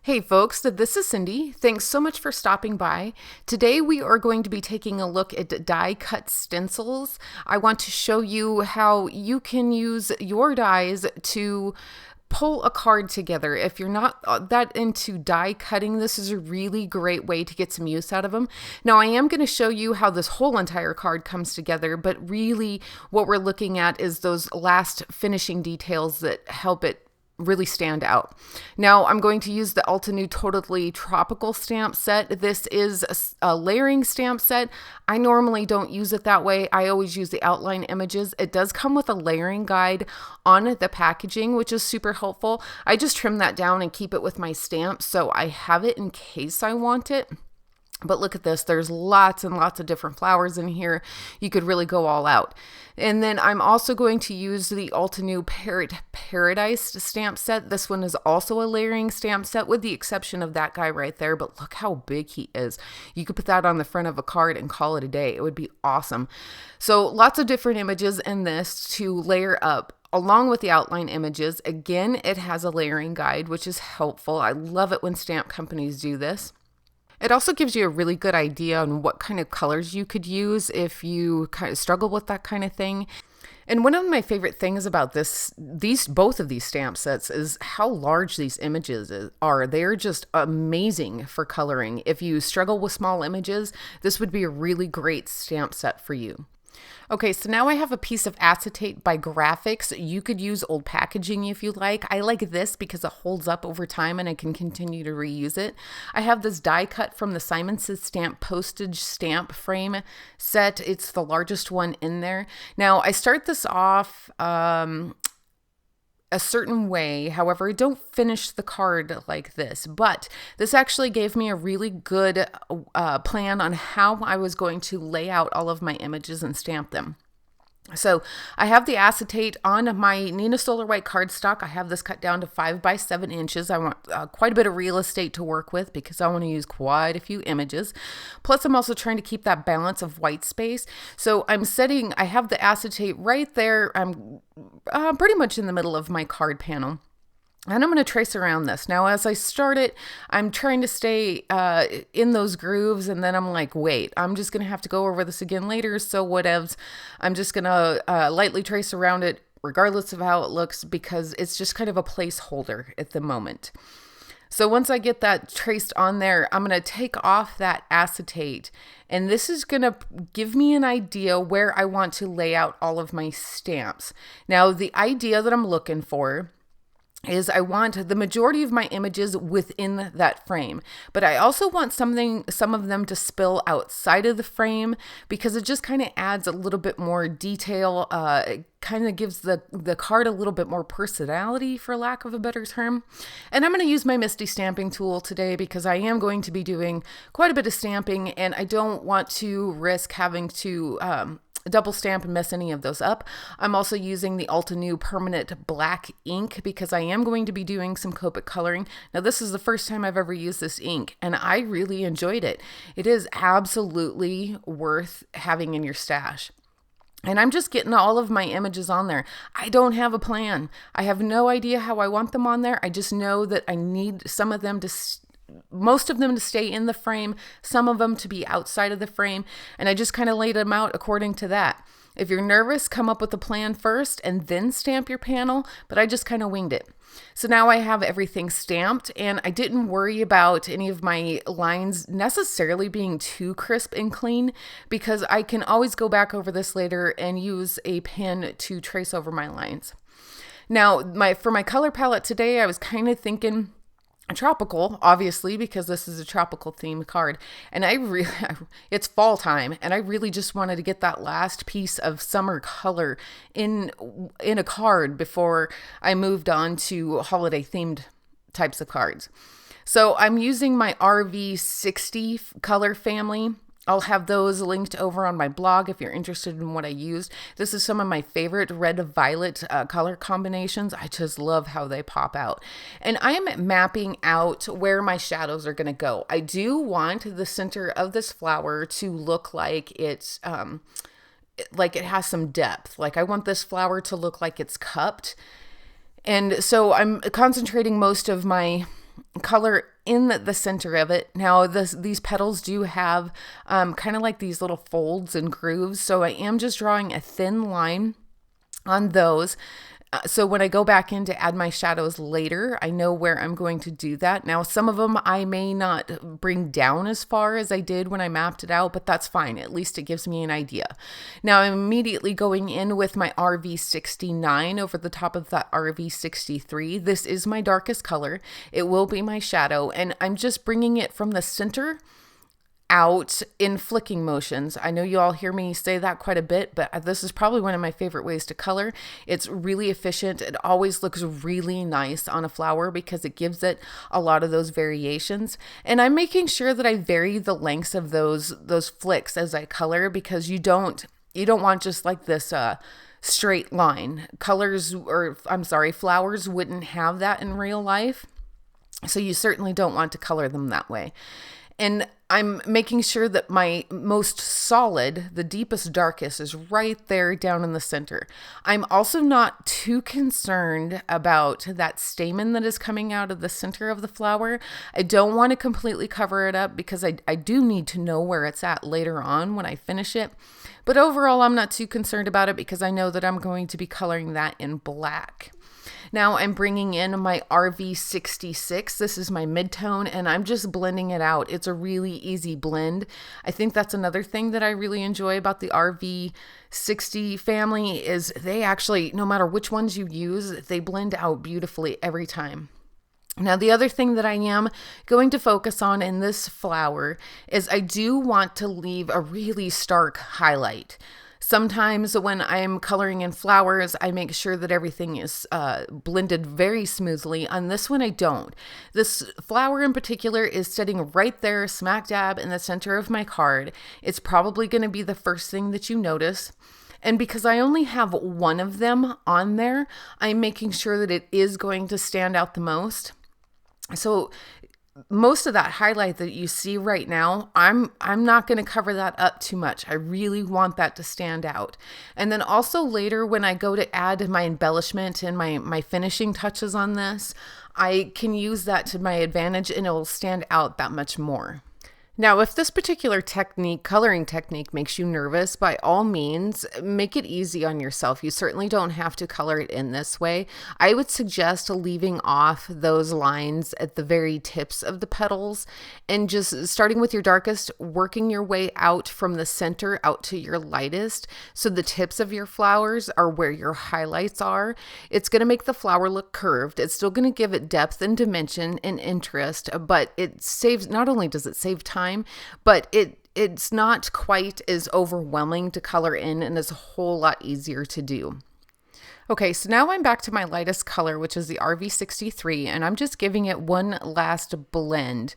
Hey folks, this is Cindy. Thanks so much for stopping by. Today we are going to be taking a look at die cut stencils. I want to show you how you can use your dies to pull a card together. If you're not that into die cutting, this is a really great way to get some use out of them. Now I am going to show you how this whole entire card comes together, but really what we're looking at is those last finishing details that help it really stand out. Now I'm going to use the Altenew Totally Tropical stamp set. This is a layering stamp set. I normally don't use it that way. I always use the outline images. It does come with a layering guide on the packaging, which is super helpful. I just trim that down and keep it with my stamps, so I have it in case I want it. But look at this, there's lots and lots of different flowers in here. You could really go all out. And then I'm also going to use the Altenew Parrot Paradise stamp set. This one is also a layering stamp set with the exception of that guy right there, but look how big he is. You could put that on the front of a card and call it a day. It would be awesome. So lots of different images in this to layer up. Along with the outline images, again, it has a layering guide, which is helpful. I love it when stamp companies do this. It also gives you a really good idea on what kind of colors you could use if you kind of struggle with that kind of thing. And one of my favorite things about both of these stamp sets is how large these images are. They're just amazing for coloring. If you struggle with small images, this would be a really great stamp set for you. Okay, so now I have a piece of acetate by Graphics. You could use old packaging if you like. I like this because it holds up over time and I can continue to reuse it. I have this die cut from the Simon Says Stamp Postage stamp frame set. It's the largest one in there. Now, I start this off a certain way. However, I don't finish the card like this, but this actually gave me a really good plan on how I was going to lay out all of my images and stamp them. So I have the acetate on my Neenah Solar White cardstock. I have this cut down to 5 by 7 inches. I want quite a bit of real estate to work with because I want to use quite a few images. Plus, I'm also trying to keep that balance of white space. So I have the acetate right there. I'm pretty much in the middle of my card panel. And I'm going to trace around this. Now, as I start it, I'm trying to stay in those grooves, and then I'm like, wait, I'm just going to have to go over this again later, so whatevs. I'm just going to lightly trace around it, regardless of how it looks, because it's just kind of a placeholder at the moment. So once I get that traced on there, I'm going to take off that acetate, and this is going to give me an idea where I want to lay out all of my stamps. Now, the idea that I'm looking for is I want the majority of my images within that frame, but I also want some of them to spill outside of the frame because it just kind of adds a little bit more detail. It kind of gives the card a little bit more personality, for lack of a better term. And I'm going to use my Misty stamping tool today because I am going to be doing quite a bit of stamping and I don't want to risk having to double stamp and mess any of those up. I'm also using the Altenew permanent black ink because I am going to be doing some Copic coloring. Now, this is the first time I've ever used this ink and I really enjoyed it. It is absolutely worth having in your stash. And I'm just getting all of my images on there. I don't have a plan. I have no idea how I want them on there. I just know that I need most of them to stay in the frame, some of them to be outside of the frame, and I just kind of laid them out according to that. If you're nervous, come up with a plan first and then stamp your panel, but I just kind of winged it. So now I have everything stamped and I didn't worry about any of my lines necessarily being too crisp and clean because I can always go back over this later and use a pen to trace over my lines. Now, for my color palette today, I was kind of thinking tropical, obviously, because this is a tropical themed card, and it's fall time, and I really just wanted to get that last piece of summer color in a card before I moved on to holiday themed types of cards. So I'm using my RV60 color family. I'll have those linked over on my blog if you're interested in what I used. This is some of my favorite red-violet color combinations. I just love how they pop out. And I am mapping out where my shadows are going to go. I do want the center of this flower to look like it's like it has some depth. Like I want this flower to look like it's cupped. And so I'm concentrating most of my color in the center of it. Now these petals do have kind of like these little folds and grooves, so I am just drawing a thin line on those. So when I go back in to add my shadows later, I know where I'm going to do that. Now, some of them I may not bring down as far as I did when I mapped it out, but that's fine. At least it gives me an idea. Now, I'm immediately going in with my RV69 over the top of that RV63. This is my darkest color. It will be my shadow, and I'm just bringing it from the center out in flicking motions. I know you all hear me say that quite a bit, but this is probably one of my favorite ways to color. It's really efficient. It always looks really nice on a flower because it gives it a lot of those variations. And I'm making sure that I vary the lengths of those flicks as I color, because you don't want just like this straight line. Flowers wouldn't have that in real life. So you certainly don't want to color them that way. And I'm making sure that my most solid, the deepest, darkest, is right there down in the center. I'm also not too concerned about that stamen that is coming out of the center of the flower. I don't want to completely cover it up because I do need to know where it's at later on when I finish it. But overall, I'm not too concerned about it because I know that I'm going to be coloring that in black. Now I'm bringing in my RV66. This is my midtone, and I'm just blending it out. It's a really easy blend. I think that's another thing that I really enjoy about the RV60 family is they actually, no matter which ones you use, they blend out beautifully every time. Now, the other thing that I am going to focus on in this flower is I do want to leave a really stark highlight. Sometimes when I'm coloring in flowers, I make sure that everything is blended very smoothly. On this one, I don't. This flower in particular is sitting right there, smack dab in the center of my card. It's probably going to be the first thing that you notice. And because I only have one of them on there, I'm making sure that it is going to stand out the most. So most of that highlight that you see right now, I'm not going to cover that up too much. I really want that to stand out. And then also later when I go to add my embellishment and my finishing touches on this, I can use that to my advantage and it will stand out that much more. Now, if this particular coloring technique makes you nervous, by all means, make it easy on yourself. You certainly don't have to color it in this way. I would suggest leaving off those lines at the very tips of the petals and just starting with your darkest, working your way out from the center out to your lightest. So the tips of your flowers are where your highlights are. It's going to make the flower look curved. It's still going to give it depth and dimension and interest, but it saves, not only does it save time, but it's not quite as overwhelming to color in and is a whole lot easier to do. Okay, so now I'm back to my lightest color, which is the RV63, and I'm just giving it one last blend.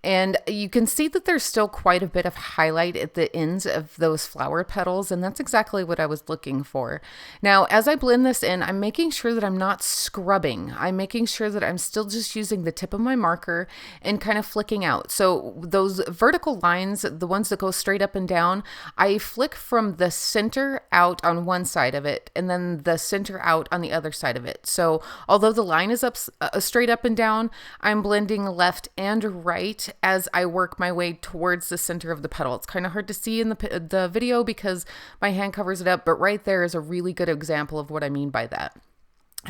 And you can see that there's still quite a bit of highlight at the ends of those flower petals, and that's exactly what I was looking for. Now, as I blend this in, I'm making sure that I'm not scrubbing. I'm making sure that I'm still just using the tip of my marker and kind of flicking out. So those vertical lines, the ones that go straight up and down, I flick from the center out on one side of it, and then the center out on the other side of it. So although the line is up straight up and down, I'm blending left and right as I work my way towards the center of the petal. It's kind of hard to see in the video because my hand covers it up, but right there is a really good example of what I mean by that.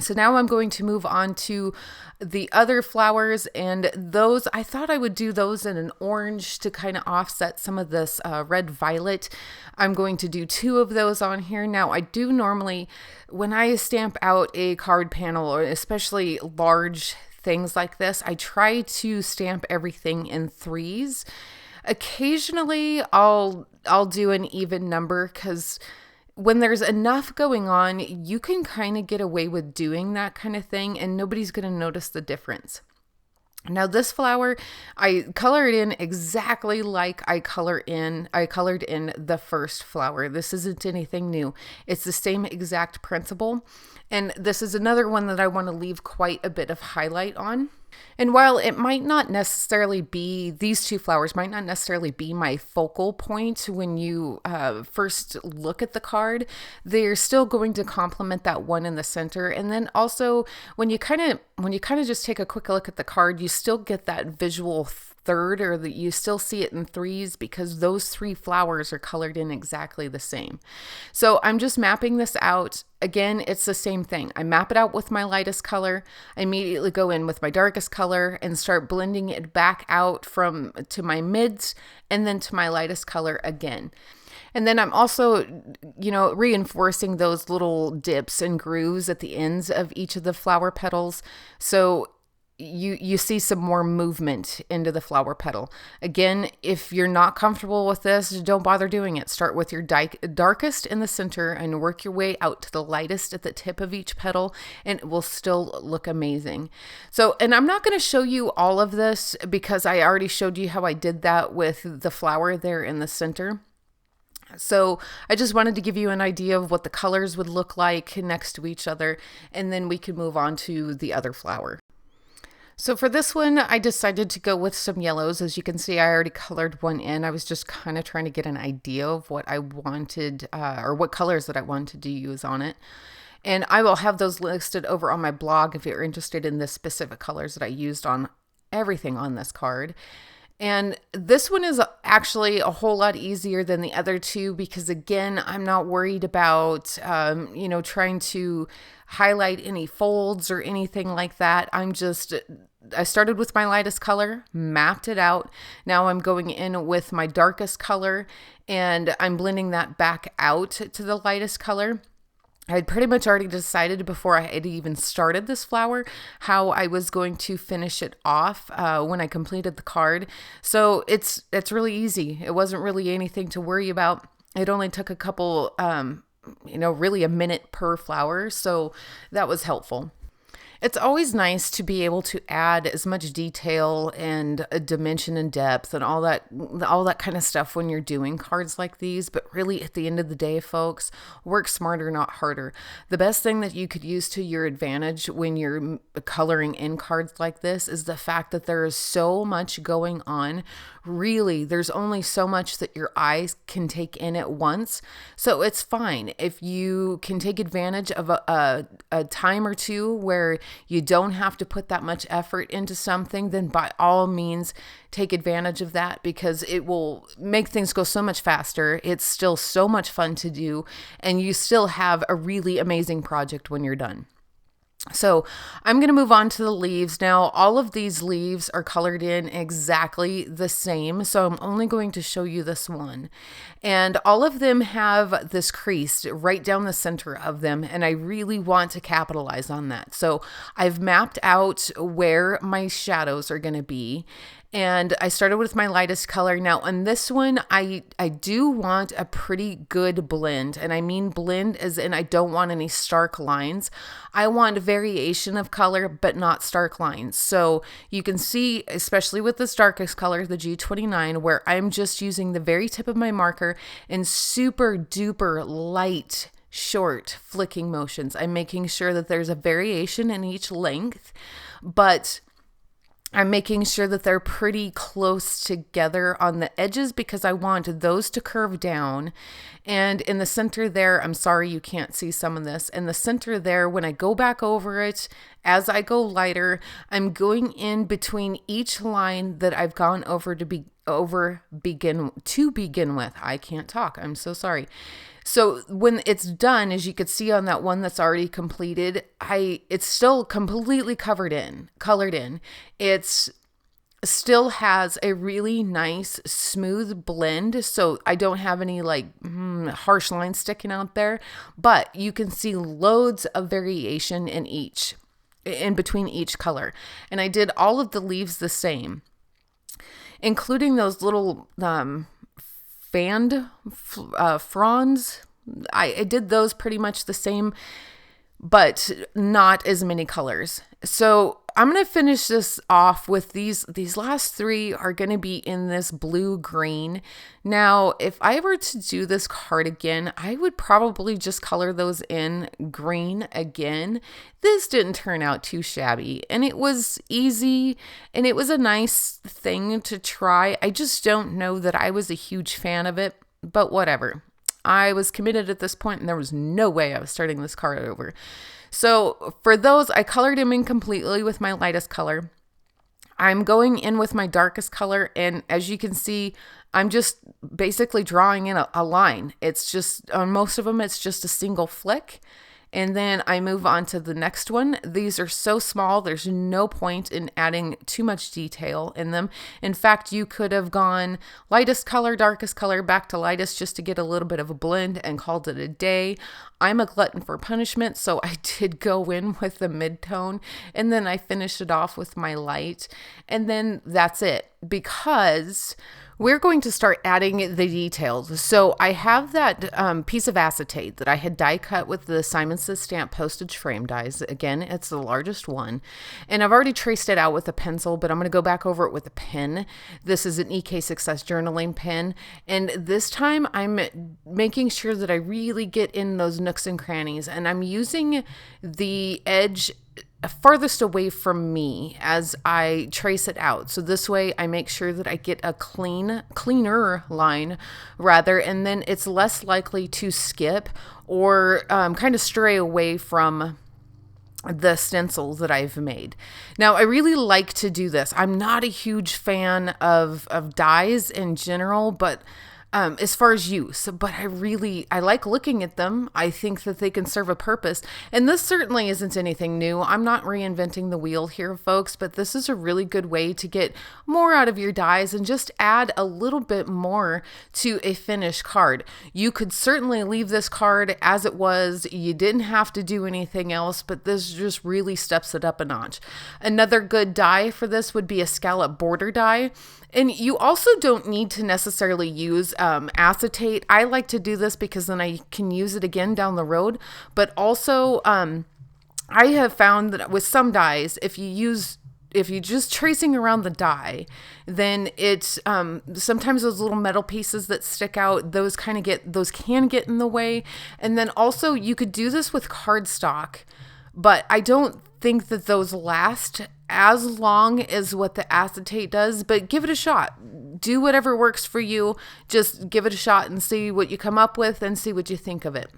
So now I'm going to move on to the other flowers, and those, I thought I would do those in an orange to kind of offset some of this red violet. I'm going to do 2 of those on here. Now I do normally, when I stamp out a card panel, or especially large things like this, I try to stamp everything in 3s. Occasionally I'll do an even number because when there's enough going on, you can kind of get away with doing that kind of thing and nobody's going to notice the difference. Now this flower, I color it in exactly like I colored in the first flower. This isn't anything new. It's the same exact principle. And this is another one that I want to leave quite a bit of highlight on. And while it might not necessarily be, these two flowers might not necessarily be my focal point when you first look at the card, they're still going to complement that one in the center. And then also when you kind of just take a quick look at the card, you still get that visual third, or that you still see it in threes, because those three flowers are colored in exactly the same. So I'm just mapping this out. Again, it's the same thing. I map it out with my lightest color. I immediately go in with my darkest color and start blending it back out to my mids and then to my lightest color again. And then I'm also, reinforcing those little dips and grooves at the ends of each of the flower petals. So you see some more movement into the flower petal. Again, if you're not comfortable with this, don't bother doing it. Start with your darkest in the center and work your way out to the lightest at the tip of each petal, and it will still look amazing. So, and I'm not going to show you all of this because I already showed you how I did that with the flower there in the center. So I just wanted to give you an idea of what the colors would look like next to each other, and then we can move on to the other flower. So for this one, I decided to go with some yellows. As you can see, I already colored one in. I was just kind of trying to get an idea of what I wanted, or what colors that I wanted to use on it. And I will have those listed over on my blog if you're interested in the specific colors that I used on everything on this card. And this one is actually a whole lot easier than the other two because, again, I'm not worried about, trying to highlight any folds or anything like that. I started with my lightest color, mapped it out. Now I'm going in with my darkest color and I'm blending that back out to the lightest color. I had pretty much already decided before I had even started this flower how I was going to finish it off when I completed the card. So it's really easy. It wasn't really anything to worry about. It only took a couple, really a minute per flower. So that was helpful. It's always nice to be able to add as much detail and a dimension and depth and all that kind of stuff when you're doing cards like these. But really, at the end of the day, folks, work smarter, not harder. The best thing that you could use to your advantage when you're coloring in cards like this is the fact that there is so much going on. Really, there's only so much that your eyes can take in at once. So it's fine if you can take advantage of a time or two where you don't have to put that much effort into something, then by all means take advantage of that because it will make things go so much faster. It's still so much fun to do, and you still have a really amazing project when you're done. So I'm going to move on to the leaves. Now, all of these leaves are colored in exactly the same, so I'm only going to show you this one. And all of them have this crease right down the center of them, and I really want to capitalize on that. So I've mapped out where my shadows are going to be. And I started with my lightest color. Now on this one, I do want a pretty good blend. And I mean blend as in I don't want any stark lines. I want a variation of color, but not stark lines. So you can see, especially with this darkest color, the G29, where I'm just using the very tip of my marker in super duper light, short flicking motions. I'm making sure that there's a variation in each length, but I'm making sure that they're pretty close together on the edges because I want those to curve down. And in the center there, I'm sorry you can't see some of this. In the center there, when I go back over it, as I go lighter, I'm going in between each line that I've gone over to begin with. I can't talk. I'm so sorry. So when it's done, as you could see on that one that's already completed, it's still completely colored in. It's still has a really nice smooth blend. So I don't have any harsh lines sticking out there, but you can see loads of variation in between each color. And I did all of the leaves the same, including those little fanned fronds. I did those pretty much the same, but not as many colors. So I'm going to finish this off with these last three are going to be in this blue green. Now, if I were to do this card again, I would probably just color those in green again. This didn't turn out too shabby, and it was easy, and it was a nice thing to try. I just don't know that I was a huge fan of it, but whatever. I was committed at this point, and there was no way I was starting this card over. So for those, I colored them in completely with my lightest color. I'm going in with my darkest color, and as you can see, I'm just basically drawing in a line. It's just, on most of them, it's just a single flick. And then I move on to the next one. These are so small, there's no point in adding too much detail in them. In fact, you could have gone lightest color, darkest color, back to lightest just to get a little bit of a blend and called it a day. I'm a glutton for punishment, so I did go in with the mid-tone, and then I finished it off with my light. And then that's it, because we're going to start adding the details. So I have that piece of acetate that I had die cut with the Simon Says Stamp Postage frame dies. Again, it's the largest one. And I've already traced it out with a pencil, but I'm going to go back over it with a pen. This is an EK Success journaling pen. And this time I'm making sure that I really get in those nooks and crannies. And I'm using the edge farthest away from me as I trace it out. So this way I make sure that I get a cleaner line rather, and then it's less likely to skip or kind of stray away from the stencils that I've made. Now, I really like to do this. I'm not a huge fan of dies in general, but as far as use, but I like looking at them. I think that they can serve a purpose. And this certainly isn't anything new. I'm not reinventing the wheel here, folks, but this is a really good way to get more out of your dies and just add a little bit more to a finished card. You could certainly leave this card as it was. You didn't have to do anything else, but this just really steps it up a notch. Another good die for this would be a Scalloped Border Die. And you also don't need to necessarily use acetate. I like to do this because then I can use it again down the road. But also, I have found that with some dies, if you're just tracing around the die, then it's sometimes those little metal pieces that stick out, those can get in the way. And then also you could do this with cardstock, but I don't think that those last as long as what the acetate does, but give it a shot. Do whatever works for you. Just give it a shot and see what you come up with and see what you think of it.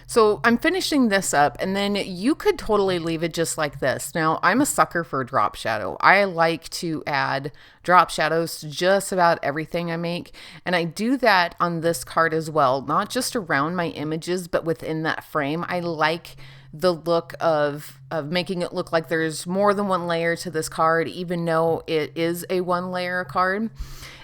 So I'm finishing this up, and then you could totally leave it just like this. Now, I'm a sucker for drop shadow. I like to add drop shadows to just about everything I make, and I do that on this card as well, not just around my images, but within that frame. I like the look of making it look like there's more than one layer to this card, even though it is a one layer card.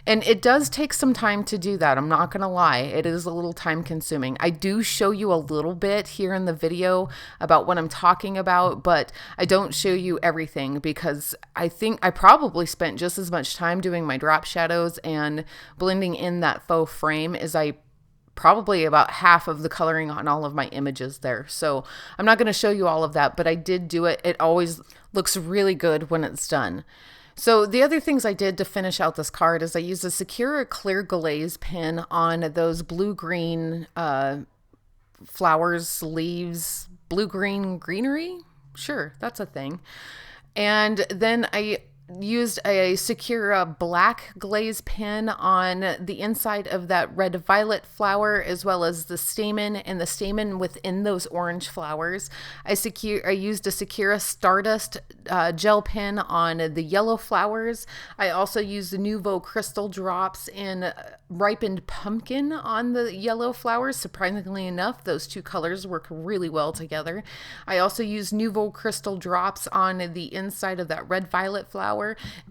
And it does take some time to do that. I'm not going to lie. It is a little time consuming. I do show you a little bit here in the video about what I'm talking about, but I don't show you everything because I think I probably spent just as much time doing my drop shadows and blending in that faux frame as I probably about half of the coloring on all of my images there. So I'm not going to show you all of that, but I did do it. It always looks really good when it's done. So the other things I did to finish out this card is I used a Sakura clear glaze pen on those blue-green flowers, leaves, blue-green greenery. Sure, that's a thing. And then I used a Sakura black glaze pen on the inside of that red violet flower, as well as the stamen and the stamen within those orange flowers. I used a Sakura Stardust gel pen on the yellow flowers. I also used the Nouveau Crystal drops in ripened pumpkin on the yellow flowers. Surprisingly enough, those two colors work really well together. I also used Nouveau Crystal drops on the inside of that red violet flower.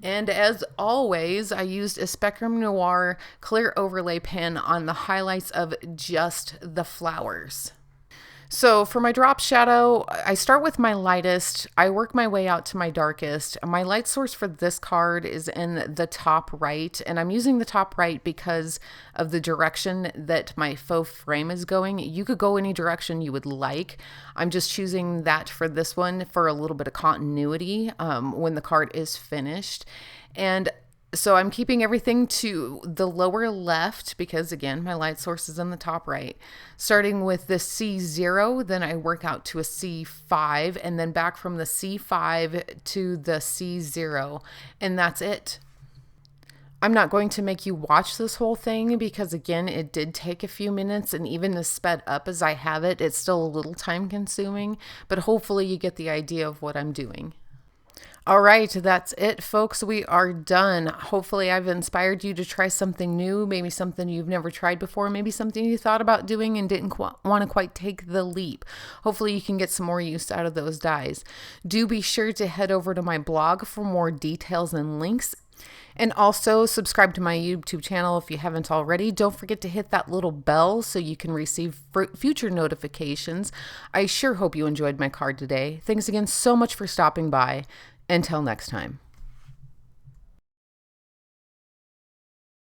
And as always, I used a Spectrum Noir clear overlay pen on the highlights of just the flowers. So for my drop shadow, I start with my lightest. I work my way out to my darkest. My light source for this card is in the top right, and I'm using the top right because of the direction that my faux frame is going. You could go any direction you would like. I'm just choosing that for this one for a little bit of continuity when the card is finished. And so I'm keeping everything to the lower left because, again, my light source is in the top right. Starting with the C0, then I work out to a C5, and then back from the C5 to the C0, and that's it. I'm not going to make you watch this whole thing because, again, it did take a few minutes, and even as sped up as I have it, it's still a little time consuming, but hopefully you get the idea of what I'm doing. All right, that's it, folks. We are done. Hopefully I've inspired you to try something new, maybe something you've never tried before, maybe something you thought about doing and didn't want to quite take the leap. Hopefully you can get some more use out of those dies. Do be sure to head over to my blog for more details and links. And also subscribe to my YouTube channel if you haven't already. Don't forget to hit that little bell so you can receive future notifications. I sure hope you enjoyed my card today. Thanks again so much for stopping by. Until next time.